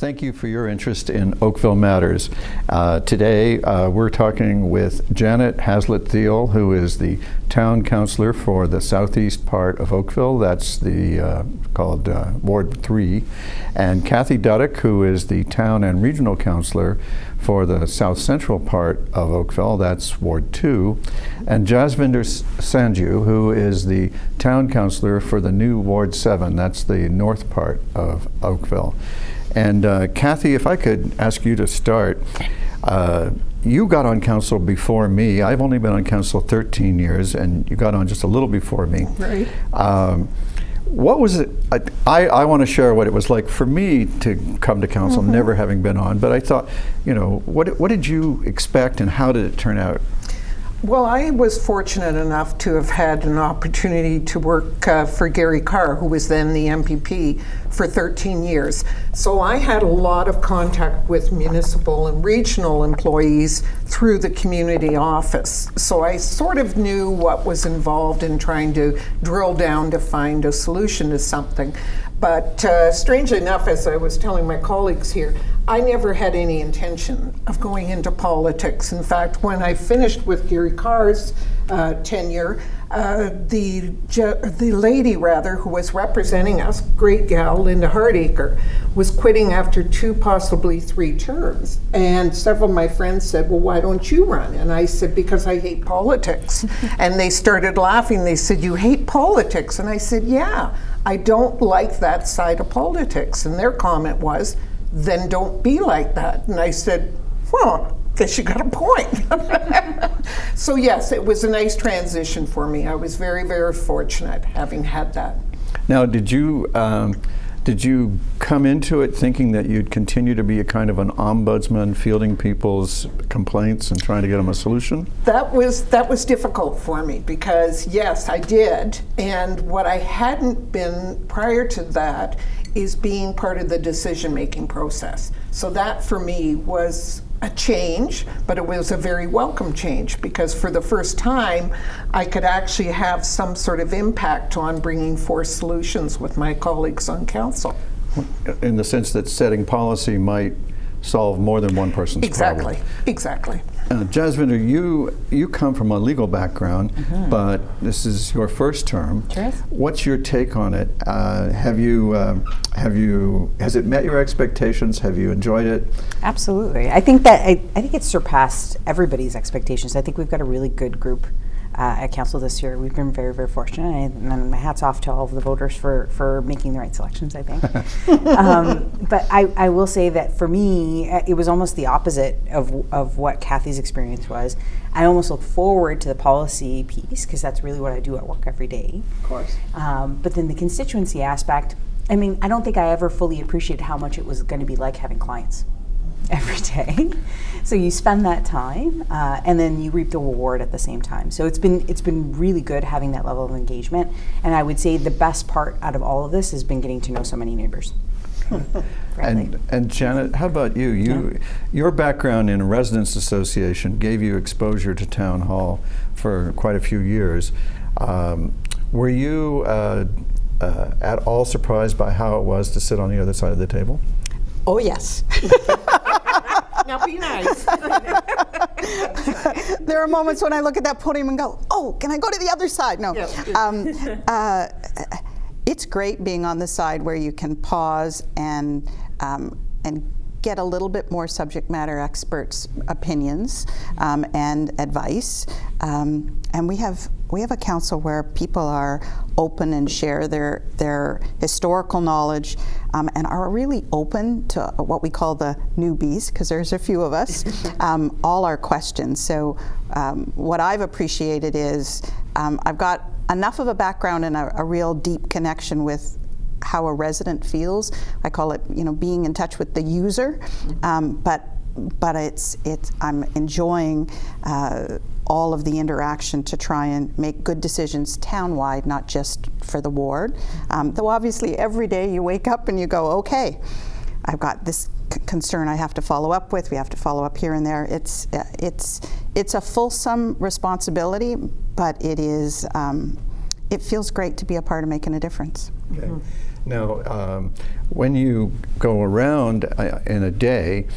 Thank you for your interest in Oakville Matters. Today we're talking with Janet Haslett-Thiel, who is the town councillor for the southeast part of Oakville. That's the called Ward 3. And Kathy Duddick, who is the town and regional councillor for the south central part of Oakville. That's Ward 2. And Jasvinder Sanju, who is the town councillor for the new Ward 7. That's the north part of Oakville. And Kathy, if I could ask you to start, you got on council before me. I've only been on council 13 years, and you got on just a little before me. Right. What was it? I want to share what it was like for me to come to council, never having been on. But I thought, you know, what did you expect, and how did it turn out? Well, I was fortunate enough to have had an opportunity to work for Gary Carr, who was then the MPP, for 13 years. So I had a lot of contact with municipal and regional employees through the community office. So I sort of knew what was involved in trying to drill down to find a solution to something. But strangely enough, as I was telling my colleagues here, I never had any intention of going into politics. In fact, when I finished with Gary Carr's tenure, the lady who was representing us, great gal, Linda Hardacre, was quitting after 2, possibly 3 terms. And several of my friends said, well, why don't you run? And I said, because I hate politics. And they started laughing. They said, you hate politics? And I said, yeah, I don't like that side of politics. And their comment was, then don't be like that. And I said, well, guess you got a point. So yes, it was a nice transition for me. I was very, very fortunate having had that. Now, did you come into it thinking that you'd continue to be a kind of an ombudsman, fielding people's complaints and trying to get them a solution? That was difficult for me because yes, I did. And what I hadn't been prior to that is being part of the decision-making process. So that for me was a change, but it was a very welcome change because for the first time, I could actually have some sort of impact on bringing forth solutions with my colleagues on council. In the sense that setting policy might solve more than one person's problem. Exactly. Jasvinder, you come from a legal background, but this is your first term. Sure. What's your take on it? Has it met your expectations? Have you enjoyed it? Absolutely. I think it's surpassed everybody's expectations. I think we've got a really good group at council this year. We've been very, very fortunate, and my hat's off to all of the voters for making the right selections, I think. But I will say that for me, it was almost the opposite of what Kathy's experience was. I almost look forward to the policy piece because that's really what I do at work every day. Of course. But then the constituency aspect, I mean, I don't think I ever fully appreciated how much it was going to be like having clients every day. So you spend that time and then you reap the reward at the same time. So it's been really good having that level of engagement. And I would say the best part out of all of this has been getting to know so many neighbors. And Janet, how about you? Your background in a residents association gave you exposure to town hall for quite a few years. Were you at all surprised by how it was to sit on the other side of the table? Oh, yes. Now be nice. There are moments when I look at that podium and go, oh, can I go to the other side? No. It's great being on the side where you can pause and get a little bit more subject matter experts' opinions and advice. And we have a council where people are open and share their historical knowledge and are really open to what we call the newbies, because there's a few of us, all our questions. So what I've appreciated is I've got enough of a background and a real deep connection with how a resident feels. I call it, being in touch with the user, but I'm enjoying all of the interaction to try and make good decisions townwide, not just for the ward. Though obviously every day you wake up and you go, okay, I've got this concern I have to follow up with. We have to follow up here and there. It's a fulsome responsibility, but it is it feels great to be a part of making a difference. Okay. Now, when you go around in a day,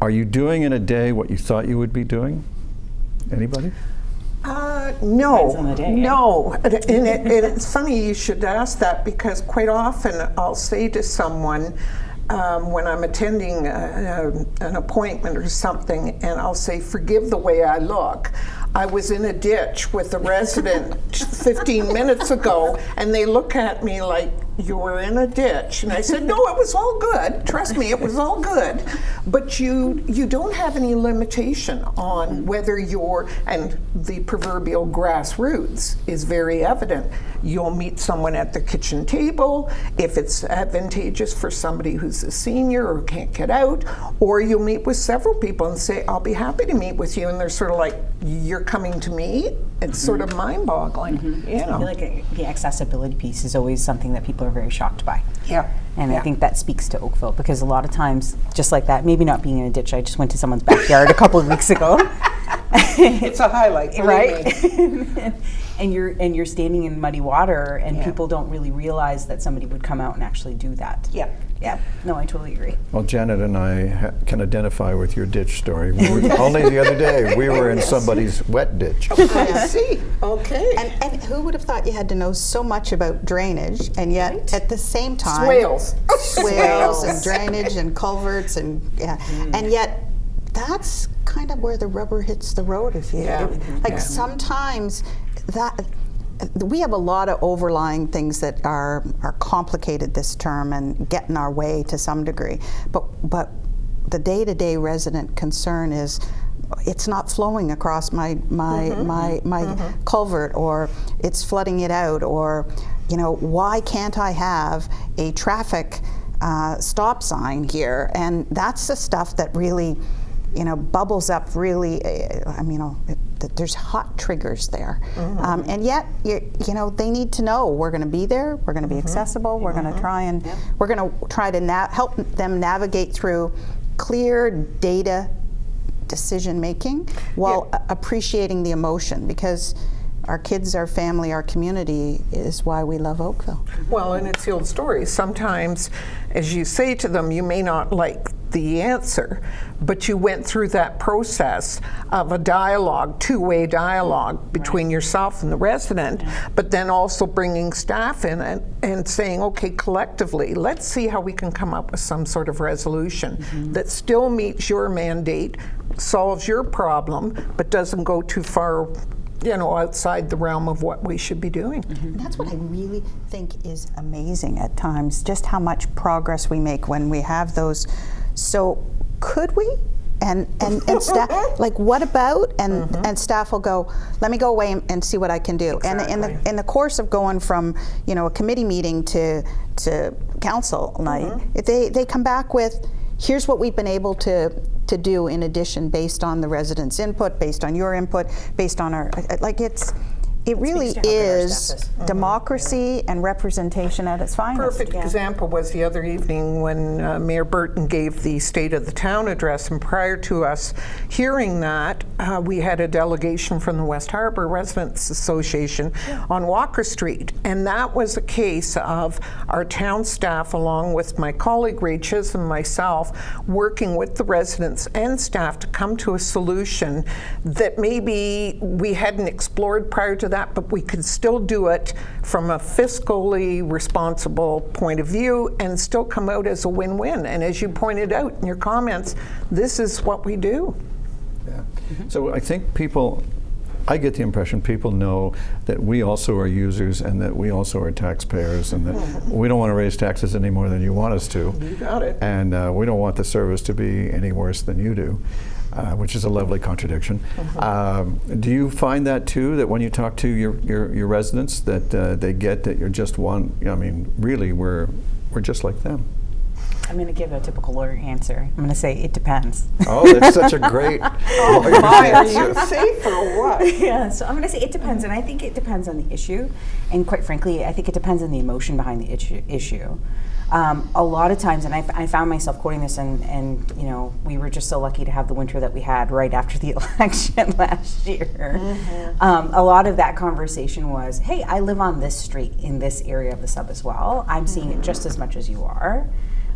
are you doing in a day what you thought you would be doing? Anybody? No, Depends on the day, yeah. no. And it's funny you should ask that, because quite often I'll say to someone when I'm attending an appointment or something, and I'll say, forgive the way I look. I was in a ditch with a resident 15 minutes ago, and they look at me like, you were in a ditch. And I said, no, it was all good. Trust me, it was all good. But you don't have any limitation on whether you're, and the proverbial grassroots is very evident. You'll meet someone at the kitchen table if it's advantageous for somebody who's a senior or can't get out, or you'll meet with several people and say, I'll be happy to meet with you. And they're sort of like, you're coming to me? It's sort of mind-boggling. You I know? feel like the accessibility piece is always something that people are very shocked by. Yeah. And Yeah. I think that speaks to Oakville, because a lot of times, just like that, maybe not being in a ditch, I just went to someone's backyard a couple of weeks ago. It's a highlight, believe me. Right? and you're standing in muddy water, and people don't really realize that somebody would come out and actually do that. Yeah. Yeah. No, I totally agree. Well, Janet and I can identify with your ditch story. Only the other day, we were in somebody's wet ditch. I see. Okay. And who would have thought you had to know so much about drainage, and yet at the same time, Swales. swales and drainage and culverts and and yet that's kind of where the rubber hits the road. If you sometimes that. We have a lot of overlying things that are complicated this term and get in our way to some degree. But the day-to-day resident concern is it's not flowing across my culvert, or it's flooding it out, or why can't I have a traffic stop sign here? And that's the stuff that really bubbles up really. There's hot triggers there, and yet they need to know we're going to be there. We're going to be accessible. We're going to try and we're going to try to help them navigate through clear data decision making while appreciating the emotion, because our kids, our family, our community is why we love Oakville. Well, and it's the old story. Sometimes, as you say to them, you may not like the answer, but you went through that process of a dialogue, two-way dialogue between yourself and the resident, but then also bringing staff in and saying, okay, collectively, let's see how we can come up with some sort of resolution that still meets your mandate, solves your problem, but doesn't go too far outside the realm of what we should be doing. And that's what I really think is amazing at times, just how much progress we make when we have those. So could we? And staff, like, what about? And staff will go, let me go away and see what I can do. Exactly. And in the course of going from a committee meeting to council night, they come back with, here's what we've been able to do in addition, based on the residents' input, based on your input, based on our, it really is democracy and representation at its finest. Perfect example was the other evening when Mayor Burton gave the State of the Town address, and prior to us hearing that, we had a delegation from the West Harbour Residents Association on Walker Street, and that was a case of our town staff, along with my colleague Ray Chisholm and myself, working with the residents and staff to come to a solution that maybe we hadn't explored prior to that, but we could still do it from a fiscally responsible point of view and still come out as a win-win. And as you pointed out in your comments, this is what we do. Yeah. So I think I get the impression people know that we also are users and that we also are taxpayers, and that we don't want to raise taxes any more than you want us to. You got it. And we don't want the service to be any worse than you do. Which is a lovely contradiction. Do you find that too, that when you talk to your residents, that they get that you're just one? Really, we're just like them. I'm going to give a typical lawyer answer. I'm going to say it depends. Oh, that's such a great lawyer Are you answer. safe or what? Yeah, so I'm going to say it depends, and I think it depends on the issue, and quite frankly, I think it depends on the emotion behind the issue. A lot of times, and I found myself quoting this, and you know, we were just so lucky to have the winter that we had right after the election last year. A lot of that conversation was, hey, I live on this street in this area of the sub as well. I'm seeing it just as much as you are.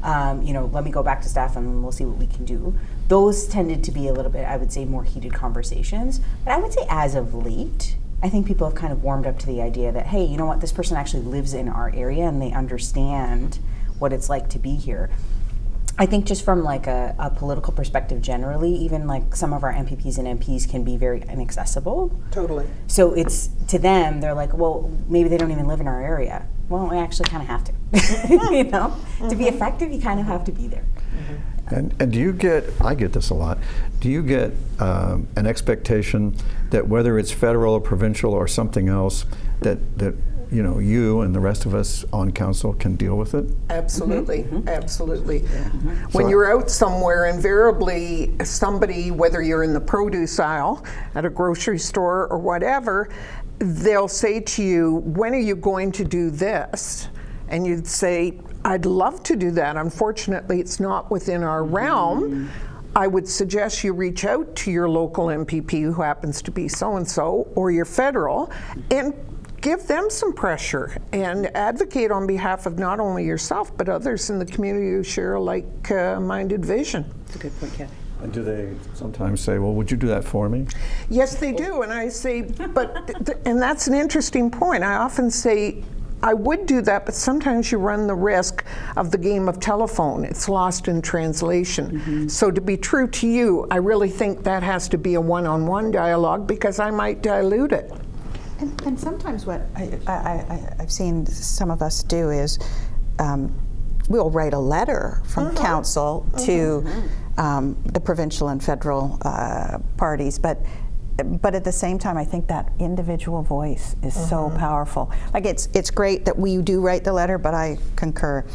You know, let me go back to staff and we'll see what we can do. Those tended to be a little bit, I would say, more heated conversations. But I would say as of late, I think people have kind of warmed up to the idea that, hey, you know what, this person actually lives in our area and they understand what it's like to be here. I think just from like a political perspective generally, even like some of our MPPs and MPs can be very inaccessible. Totally. So it's, to them, they're like, well, maybe they don't even live in our area. Well, we actually kind of have to, you know? To be effective, you kind of have to be there. And do you get, I get this a lot, do you get an expectation that whether it's federal or provincial or something else, that you know, you and the rest of us on council can deal with it? Absolutely, absolutely. When you're out somewhere, invariably somebody, whether you're in the produce aisle at a grocery store or whatever, they'll say to you, when are you going to do this? And you'd say, I'd love to do that. Unfortunately, it's not within our realm. I would suggest you reach out to your local MPP who happens to be so-and-so, or your federal, and give them some pressure and advocate on behalf of not only yourself, but others in the community who share a like-minded vision. That's a good point, Kathy. And do they sometimes say, well, would you do that for me? Yes, they do. And I say, but, and that's an interesting point. I often say, I would do that, but sometimes you run the risk of the game of telephone. It's lost in translation. So to be true to you, I really think that has to be a one-on-one dialogue, because I might dilute it. And sometimes what I've seen some of us do is we'll write a letter from council to the provincial and federal parties, but at the same time, I think that individual voice is so powerful. Like it's great that we do write the letter, but I concur.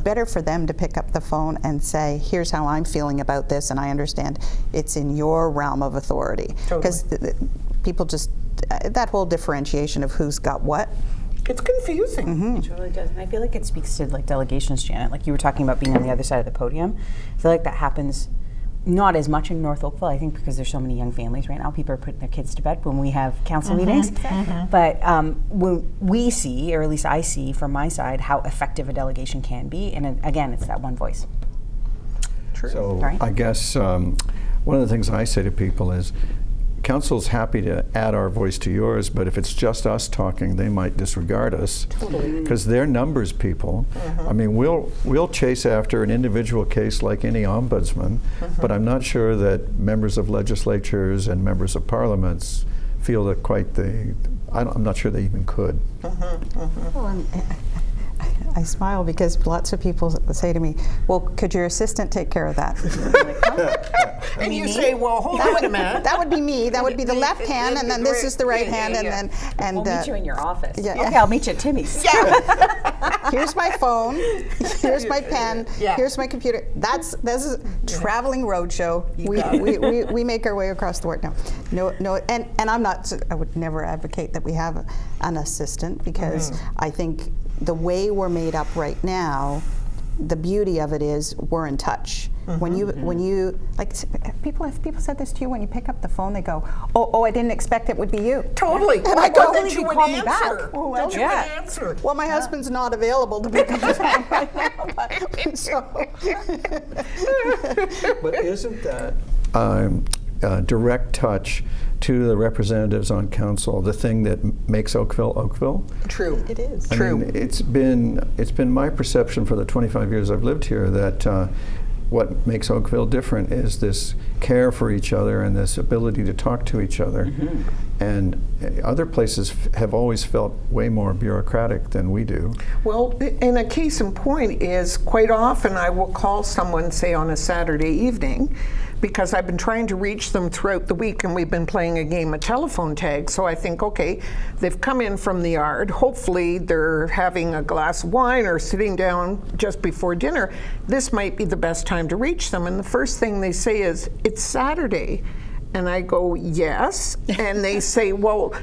Better for them to pick up the phone and say, here's how I'm feeling about this, and I understand it's in your realm of authority. Because people just, that whole differentiation of who's got what, it's confusing. It really does. And I feel like it speaks to like delegations, Janet. Like you were talking about being on the other side of the podium. I feel like that happens not as much in North Oakville, I think, because there's so many young families right now. People are putting their kids to bed when we have council meetings. But when we see, or at least I see from my side, how effective a delegation can be. And again, it's that one voice. True. So Right. I guess one of the things I say to people is, council's happy to add our voice to yours, but if it's just us talking, they might disregard us. Because they're numbers people. I mean, we'll chase after an individual case like any ombudsman, but I'm not sure that members of legislatures and members of parliaments feel that quite I'm not sure they even could. Well, I smile because lots of people say to me, well, could your assistant take care of that? And you say, well, hold on a minute. That would be me. That would be the left hand, and then this is the right hand, and then We'll meet you in your office. yeah. Okay, I'll meet you at Timmy's. here's my phone, here's my pen, here's my computer. This is a traveling roadshow. We make our way across the board now. No, and I'm not. I would never advocate that we have an assistant, because I think the way we're made up right now, the beauty of it is we're in touch. When you like, if people said this to you, when you pick up the phone, they go, oh, I didn't expect it would be you. Totally. And I go, that you would call me answer. back. That you would answer. Well, my husband's not available to pick up the phone right now. But isn't that direct touch to the representatives on council the thing that makes Oakville Oakville? True. It is. I mean, it's been my perception for the 25 years I've lived here that what makes Oakville different is this care for each other and this ability to talk to each other. And other places have always felt way more bureaucratic than we do. Well, and a case in point is, quite often I will call someone, say on a Saturday evening, because I've been trying to reach them throughout the week, and we've been playing a game of telephone tag. So I think, okay, they've come in from the yard. Hopefully they're having a glass of wine or sitting down just before dinner. This might be the best time to reach them. And the first thing they say is, it's Saturday. And I go, yes. And they say, well,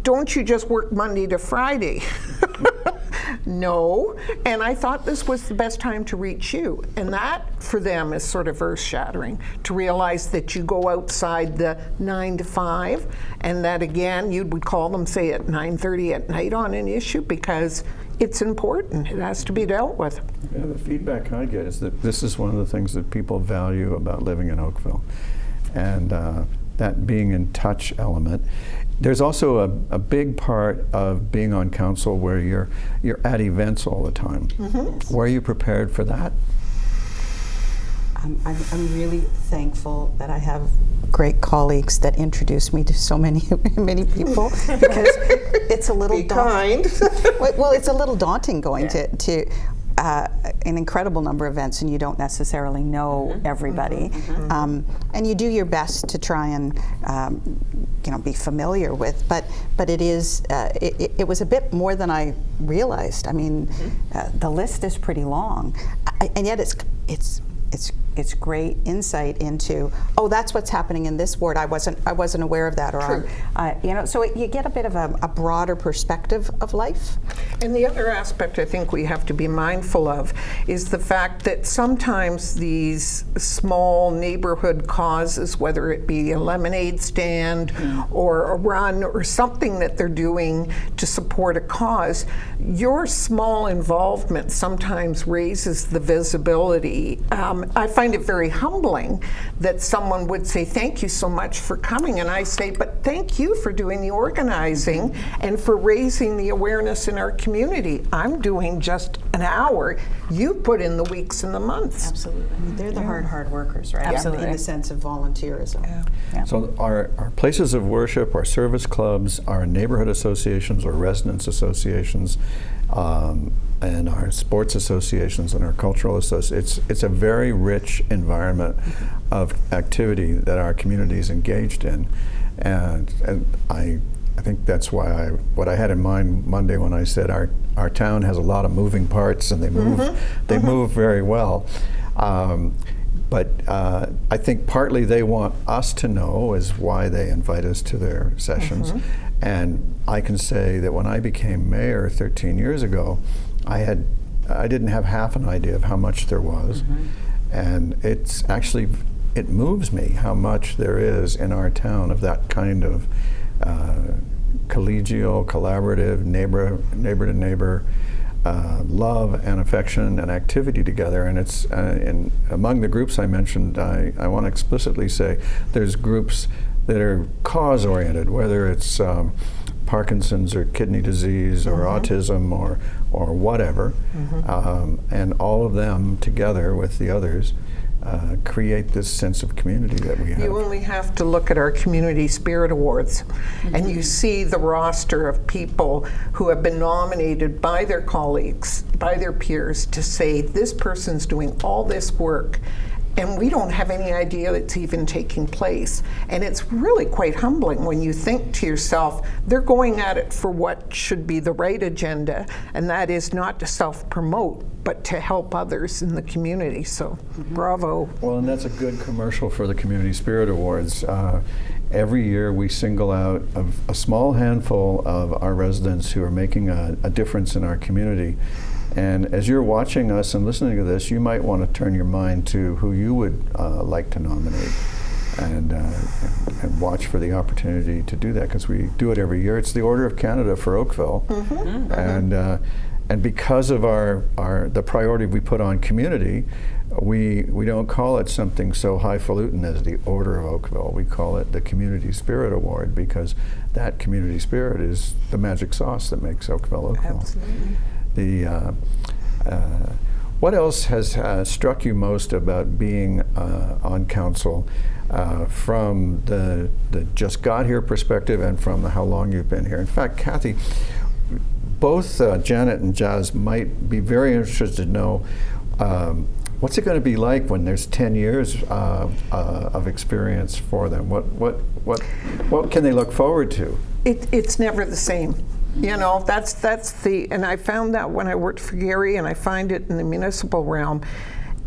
don't you just work Monday to Friday? No. And I thought this was the best time to reach you. And that, for them, is sort of earth-shattering, to realize that you go outside the 9 to 5, and that, again, you would call them, say, at 9:30 at night on an issue, because it's important. It has to be dealt with. Yeah, the feedback I get is that this is one of the things that people value about living in Oakville, and that being in touch element. There's also a big part of being on council where you're at events all the time. Were you prepared for that? I'm really thankful that I have great colleagues that introduce me to so many people, because it's a little daunting. Well, it's a little daunting going to an incredible number of events, and you don't necessarily know everybody. And you do your best to try and be familiar with, but it is it was a bit more than I realized. I mean, the list is pretty long, and yet it's great insight into, oh, that's what's happening in this ward. I wasn't aware of that, or so you get a bit of a broader perspective of life. And the other aspect I think we have to be mindful of is the fact that sometimes these small neighborhood causes, whether it be a lemonade stand or a run or something that they're doing to support a cause, your small involvement sometimes raises the visibility. I find it very humbling that someone would say, thank you so much for coming, and I say, but thank you for doing the organizing and for raising the awareness in our community. I'm doing just an hour. You put in the weeks and the months. Absolutely. I mean, they're the hard workers, right? Absolutely. In the sense of volunteerism. Yeah. So our places of worship, our service clubs, our neighborhood associations or residents associations, and our sports associations and our cultural associations, it's a very rich environment of activity that our community is engaged in. And I think that's why what I had in mind Monday when I said our town has a lot of moving parts, and they move very well. But I think partly they want us to know is why they invite us to their sessions. And I can say that when I became mayor 13 years ago, I didn't have half an idea of how much there was. And it moves me how much there is in our town of that kind of collegial, collaborative, neighbor to neighbor love and affection and activity together. And it's among the groups I mentioned, I want to explicitly say there's groups that are cause-oriented, whether it's Parkinson's or kidney disease or autism or whatever, and all of them together with the others create this sense of community that we have. You only have to look at our Community Spirit Awards, and you see the roster of people who have been nominated by their colleagues, by their peers, to say this person's doing all this work, and we don't have any idea it's even taking place. And it's really quite humbling when you think to yourself, they're going at it for what should be the right agenda, and that is not to self-promote, but to help others in the community. So, bravo. Well, and that's a good commercial for the Community Spirit Awards. Every year we single out a small handful of our residents who are making a difference in our community. And as you're watching us and listening to this, you might want to turn your mind to who you would like to nominate, and watch for the opportunity to do that, because we do it every year. It's the Order of Canada for Oakville, and because of the priority we put on community, we don't call it something so highfalutin as the Order of Oakville. We call it the Community Spirit Award, because that community spirit is the magic sauce that makes Oakville Oakville. Absolutely. What else has struck you most about being on council from the just got here perspective and from the how long you've been here? In fact, Kathy, both Janet and Jazz might be very interested to know what's it going to be like when there's 10 years of experience for them. What can they look forward to? It's never the same. You know, and I found that when I worked for Gary, and I find it in the municipal realm.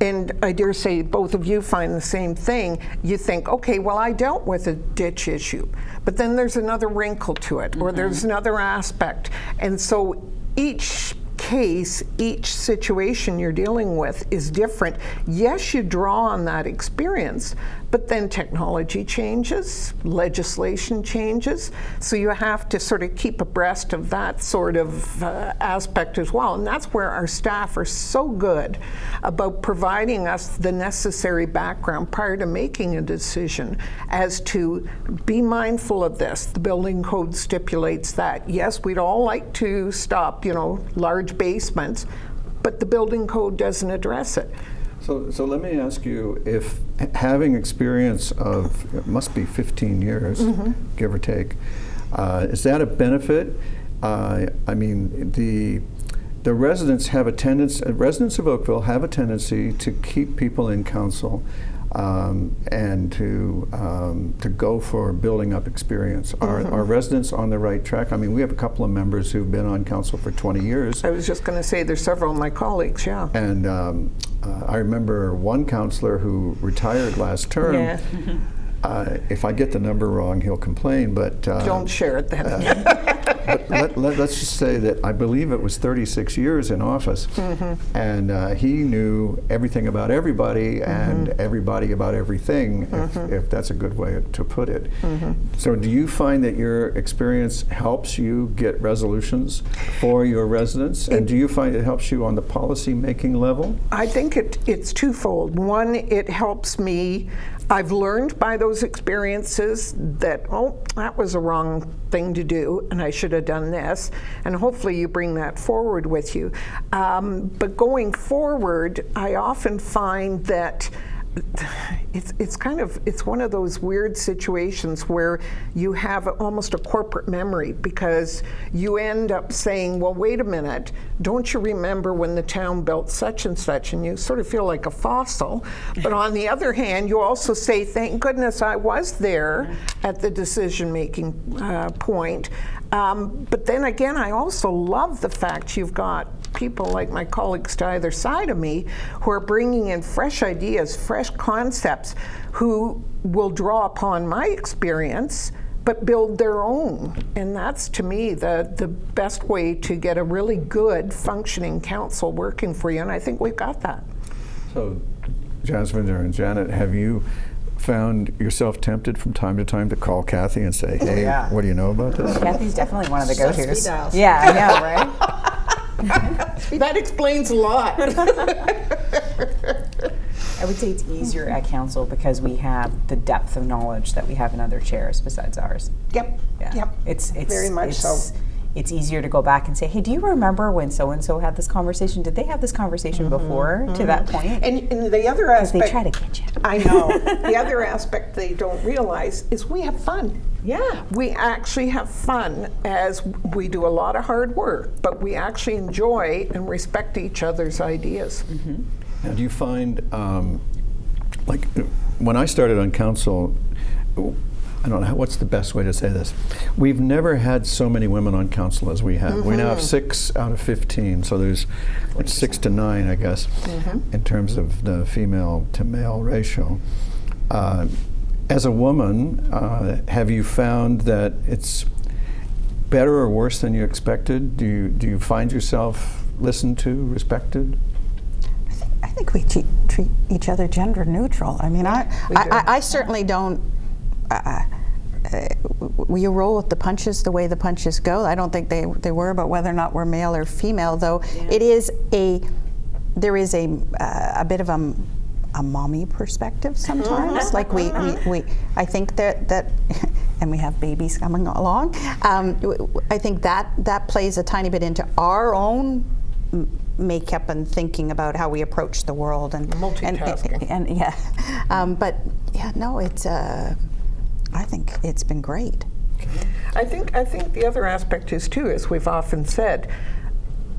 And I dare say both of you find the same thing. You think, okay, well, I dealt with a ditch issue, but then there's another wrinkle to it, or there's another aspect. And so each case, each situation you're dealing with is different. Yes, you draw on that experience, but then technology changes, legislation changes, so you have to sort of keep abreast of that sort of aspect as well. And that's where our staff are so good about providing us the necessary background prior to making a decision as to be mindful of this. The building code stipulates that. Yes, we'd all like to stop, large basements, but the building code doesn't address it. So let me ask you, if having experience of, it must be 15 years, give or take, is that a benefit? I mean, the residents have a tendency, residents of Oakville have a tendency to keep people in council and to go for building up experience. Are residents on the right track? I mean, we have a couple of members who've been on council for 20 years. I was just going to say there's several of my colleagues, yeah. And I remember one councillor who retired last term. Yeah. If I get the number wrong, he'll complain, but... Don't share it then. but let's just say that I believe it was 36 years in office, and he knew everything about everybody and everybody about everything, if that's a good way to put it. So do you find that your experience helps you get resolutions for your residents, and do you find it helps you on the policy-making level? I think it's twofold. One, it helps me. I've learned by those experiences that, that was a wrong thing to do, and I should have done this, and hopefully you bring that forward with you. But going forward, I often find that it's one of those weird situations where you have almost a corporate memory, because you end up saying, well, wait a minute, don't you remember when the town built such and such? And you sort of feel like a fossil. But on the other hand, you also say, thank goodness I was there at the decision-making point. But then again, I also love the fact you've got people like my colleagues to either side of me who are bringing in fresh ideas, fresh concepts, who will draw upon my experience but build their own. And that's, to me, the best way to get a really good functioning council working for you, and I think we've got that. So, Jasmine and Janet, have you found yourself tempted from time to time to call Kathy and say, hey, what do you know about this? Kathy's definitely one of the go-tos. Yeah, I know, right? That explains a lot. I would say it's easier at council because we have the depth of knowledge that we have in other chairs besides ours. Yep. Yeah. Yep. It's very much so. It's easier to go back and say, hey, do you remember when so-and-so had this conversation? Did they have this conversation before to that point? And the other aspect... they try to catch you. I know. The other aspect they don't realize is we have fun. Yeah. We actually have fun as we do a lot of hard work, but we actually enjoy and respect each other's ideas. Now, do you find, like, when I started on council, I don't know, what's the best way to say this? We've never had so many women on council as we have. We now have 6 out of 15, so there's 6 to 9, I guess, in terms of the female to male ratio. As a woman, have you found that it's better or worse than you expected? Do you find yourself listened to, respected? I think we treat each other gender neutral. I mean, I certainly don't. You roll with the punches the way the punches go. I don't think they were about whether or not we're male or female, though. It is there is a bit of a mommy perspective sometimes. Like I think that and we have babies coming along. I think that plays a tiny bit into our own makeup and thinking about how we approach the world and multitasking. But yeah, no, it's. I think it's been great. I think the other aspect is too, as we've often said,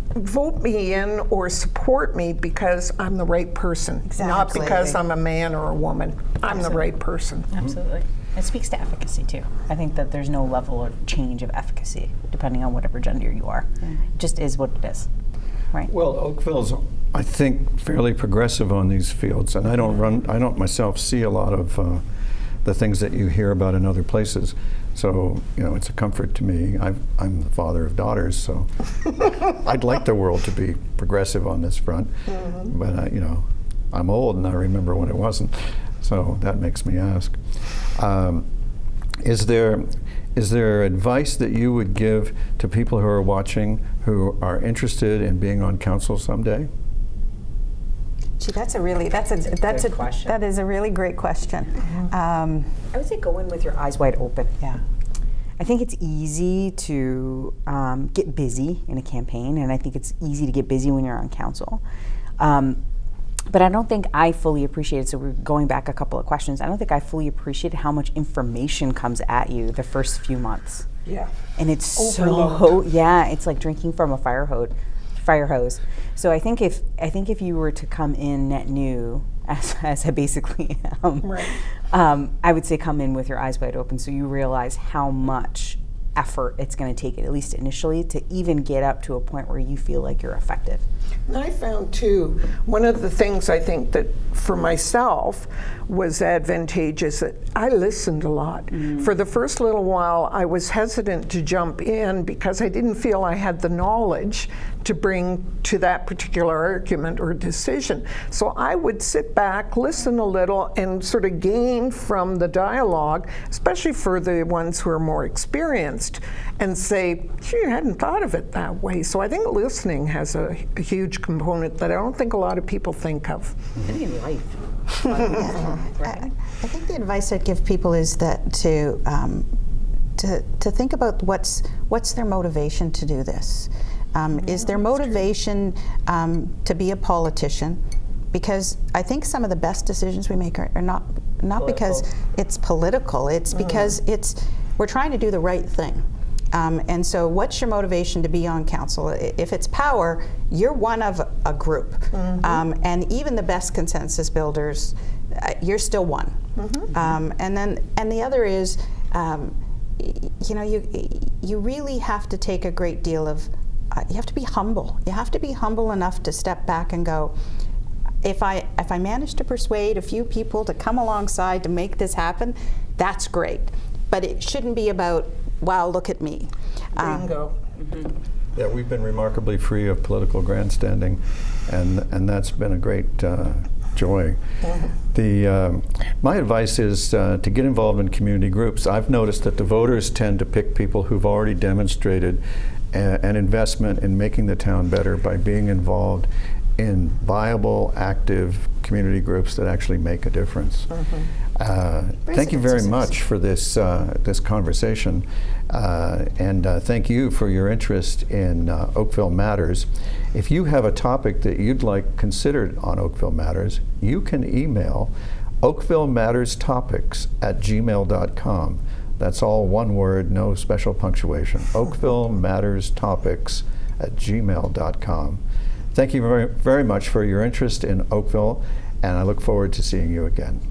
vote me in or support me because I'm the right person, not because I'm a man or a woman. I'm the right person. Absolutely. It speaks to efficacy too. I think that there's no level of change of efficacy depending on whatever gender you are. It just is what it is. Right. Well, Oakville's, I think, fairly progressive on these fields, and I don't myself see a lot of the things that you hear about in other places. So, you know, it's a comfort to me. I'm the father of daughters, so I'd like the world to be progressive on this front. But, you know, I'm old and I remember when it wasn't. So that makes me ask. Is there advice that you would give to people who are watching who are interested in being on council someday? Gee, that is a really great question. I would say go in with your eyes wide open. Yeah. I think it's easy to get busy in a campaign, and I think it's easy to get busy when you're on council. But I don't think I fully appreciated, so we're going back a couple of questions, I don't think I fully appreciated how much information comes at you the first few months. Yeah. And it's Overload. it's like drinking from a fire hose. So I think if you were to come in net new, as I basically am, Right. I would say come in with your eyes wide open so you realize how much effort it's going to take, at least initially, to even get up to a point where you feel like you're effective. And I found too, one of the things I think that for myself was advantageous, that I listened a lot. For the first little while, I was hesitant to jump in because I didn't feel I had the knowledge to bring to that particular argument or decision. So I would sit back, listen a little, and sort of gain from the dialogue, especially for the ones who are more experienced, and say, gee, I hadn't thought of it that way. So I think listening has a huge component that I don't think a lot of people think of. I think in life. I think the advice I'd give people is that to think about what's their motivation to do this. Is their motivation to be a politician? Because I think some of the best decisions we make are not because it's political. It's because we're trying to do the right thing. And so what's your motivation to be on council? If it's power, you're one of a group. And even the best consensus builders, you're still one. And the other is, you know, you really have to take a great deal of, you have to be humble. You have to be humble enough to step back and go, if I manage to persuade a few people to come alongside to make this happen, that's great. But it shouldn't be about, wow, look at me. Bingo. Yeah, we've been remarkably free of political grandstanding, and that's been a great joy. My advice is to get involved in community groups. I've noticed that the voters tend to pick people who've already demonstrated an investment in making the town better by being involved in viable, active community groups that actually make a difference. Thank you very much for this conversation, and thank you for your interest in Oakville Matters. If you have a topic that you'd like considered on Oakville Matters, you can email oakvillematterstopics@gmail.com. That's all one word, no special punctuation. oakvillematterstopics@gmail.com. Thank you very, very much for your interest in Oakville, and I look forward to seeing you again.